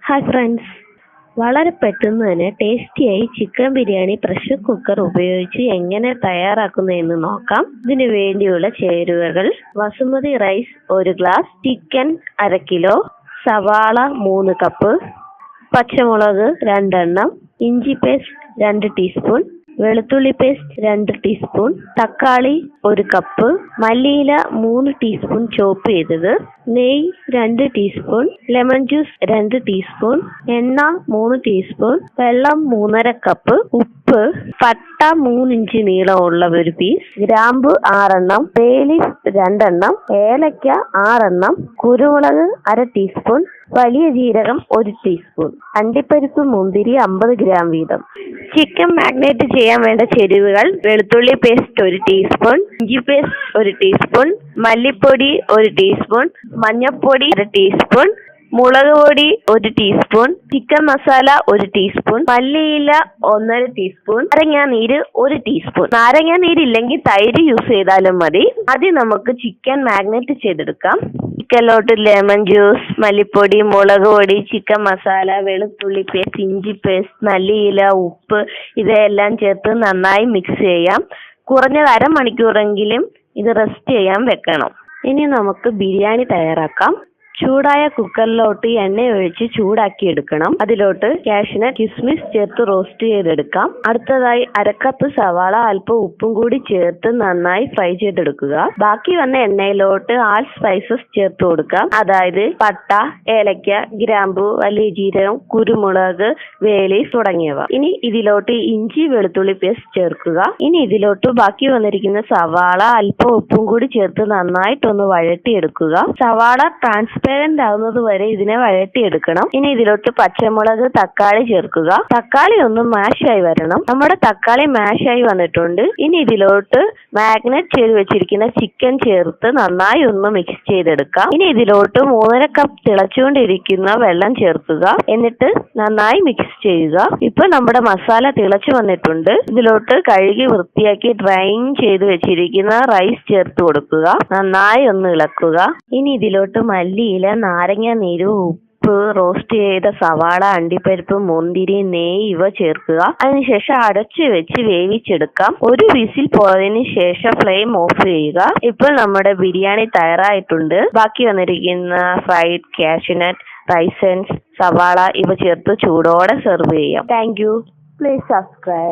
Hi friends, വളരെ പെട്ടെന്ന് തന്നെ ടേസ്റ്റിയായി ചിക്കൻ ബിരിയാണി പ്രഷർ കുക്കർ ഉപയോഗിച്ച് എങ്ങനെ തയ്യാറാക്കുന്നതെന്ന് നോക്കാം. ഇതിനു വേണ്ടിയുള്ള ചേരുവകൾ: basmati rice 1 glass, chicken 1/2 kilo, സവാള 3 കപ്പ്, പച്ചമുളക് 2 എണ്ണം, ഇഞ്ചി പേസ്റ്റ് 2 ടീസ്പൂൺ, വെളുത്തുള്ളി പേസ്റ്റ് 2 ടീസ്പൂൺ, തക്കാളി 1 കപ്പ്, മല്ലിയില 3 ടീസ്പൂൺ ചോപ്പ് ചെയ്തത്, നെയ്യ് 2 ടീസ്പൂൺ, ലെമൺ ജ്യൂസ് 2 ടീസ്പൂൺ, എണ്ണ 3 ടീസ്പൂൺ, വെള്ളം 3.5 കപ്പ്, ഉപ്പ്, പട്ട 3 ഇഞ്ച് നീളമുള്ള ഒരു പീസ്, ഗ്രാമ്പു 6 എണ്ണം, ബേ ലീഫ് 2 എണ്ണം, ഏലക്ക 6 എണ്ണം, കുരുമുളക് 1/2 ടീസ്പൂൺ, വലിയ ജീരകം 1 ടീസ്പൂൺ, അണ്ടിപ്പരിപ്പ് മുന്തിരി 50 ഗ്രാം വീതം. ചിക്കൻ മാഗ്നേറ്റ് ചെയ്യാൻ വേണ്ട ചേരുവകൾ: വെളുത്തുള്ളി പേസ്റ്റ് 1 ടീസ്പൂൺ, ഇഞ്ചി പേസ്റ്റ് 1 ടീസ്പൂൺ, മല്ലിപ്പൊടി 1 ടീസ്പൂൺ, മഞ്ഞൾപ്പൊടി 1/2 ടീസ്പൂൺ, മുളക് പൊടി 1 ടീസ്പൂൺ, ചിക്കൻ മസാല 1 ടീസ്പൂൺ, മല്ലിയില 1.5 ടീസ്പൂൺ, നാരങ്ങാനീര് 1 ടീസ്പൂൺ. നാരങ്ങാനീരില്ലെങ്കിൽ തൈര് യൂസ് ചെയ്താലും മതി. ആദ്യം നമുക്ക് ചിക്കൻ മാഗ്നേറ്റ് ചെയ്തെടുക്കാം. ചിക്കനിലോട്ട് ലെമൺ ജ്യൂസ്, മല്ലിപ്പൊടി, മുളക് പൊടി, ചിക്കൻ മസാല, വെളുത്തുള്ളി പേസ്റ്റ്, ഇഞ്ചി പേസ്റ്റ്, മല്ലിയില, ഉപ്പ് ഇവയെല്ലാം ചേർത്ത് നന്നായി മിക്സ് ചെയ്യാം. കുറഞ്ഞത് അരമണിക്കൂറെങ്കിലും ഇത് റെസ്റ്റ് ചെയ്യാൻ വെക്കണം. ഇനി നമുക്ക് ബിരിയാണി തയ്യാറാക്കാം. ചൂടായ കുക്കറിലോട്ട് എണ്ണ ഒഴിച്ച് ചൂടാക്കി എടുക്കണം. അതിലോട്ട് കാഷ്നട്ട്, കിസ്മിസ് ചേർത്ത് റോസ്റ്റ് ചെയ്തെടുക്കാം. അടുത്തതായി 1/2 കപ്പ് സവാള അല്പം ഉപ്പും കൂടി ചേർത്ത് നന്നായി ഫ്രൈ ചെയ്തെടുക്കുക. ബാക്കി വന്ന എണ്ണയിലോട്ട് ആൾ സ്പൈസസ് ചേർത്ത് കൊടുക്കാം. അതായത് പട്ട, ഏലക്ക, ഗ്രാമ്പു, വലിയ ജീരകം, കുരുമുളക്, ബേ ലീഫ് തുടങ്ങിയവ. ഇനി ഇതിലോട്ട് ഇഞ്ചി വെളുത്തുള്ളി പേസ്റ്റ് ചേർക്കുക. ഇനി ഇതിലോട്ട് ബാക്കി വന്നിരിക്കുന്ന സവാള അല്പം ഉപ്പും കൂടി ചേർത്ത് നന്നായിട്ടൊന്ന് വഴറ്റിയെടുക്കുക. സവാള ട്രാൻസ്പെറന്റ് ആവുന്നത് വരെ ഇതിനെ വഴറ്റിയെടുക്കണം. ഇനി ഇതിലോട്ട് പച്ചമുളക്, തക്കാളി ചേർക്കുക. തക്കാളി ഒന്ന് മാഷായി വരണം. നമ്മുടെ തക്കാളി മാഷായി വന്നിട്ടുണ്ട്. ഇനി ഇതിലോട്ട് മാഗ്നേറ്റ് ചെയ്ത് വെച്ചിരിക്കുന്ന ചിക്കൻ ചേർത്ത് നന്നായി ഒന്ന് മിക്സ് ചെയ്തെടുക്കാം. ഇനി ഇതിലോട്ട് 3.5 കപ്പ് തിളച്ചുകൊണ്ടിരിക്കുന്ന വെള്ളം ചേർക്കുക. എന്നിട്ട് നന്നായി മിക്സ് ചെയ്യുക. ഇപ്പൊ നമ്മുടെ മസാല തിളച്ചു വന്നിട്ടുണ്ട്. ഇതിലോട്ട് കഴുകി വൃത്തിയാക്കി ഡ്രൈൻ ചെയ്ത് വെച്ചിരിക്കുന്ന റൈസ് ചേർത്ത് കൊടുക്കുക. നന്നായി ഒന്ന് ഇളക്കുക. ഇനി ഇതിലോട്ട് മല്ലിയില, നാരങ്ങ നീര്, ഉപ്പ്, റോസ്റ്റ് ചെയ്ത സവാള, അണ്ടിപ്പരിപ്പ്, മുന്തിരി, നെയ്യ് ഇവ ചേർക്കുക. അതിനുശേഷം അടച്ചു വെച്ച് വേവിച്ചെടുക്കാം. ഒരു വിസിൽ പോയതിനു ശേഷം ഫ്ലെയിം ഓഫ് ചെയ്യുക. ഇപ്പോൾ നമ്മുടെ ബിരിയാണി തയ്യാറായിട്ടുണ്ട്. ബാക്കി വന്നിരിക്കുന്ന ഫ്രൈഡ് കാഷ്നട്ട്, റൈസൻസ്, സവാള ഇവ ചേർത്ത് ചൂടോടെ സെർവ് ചെയ്യാം. Thank you. Please subscribe.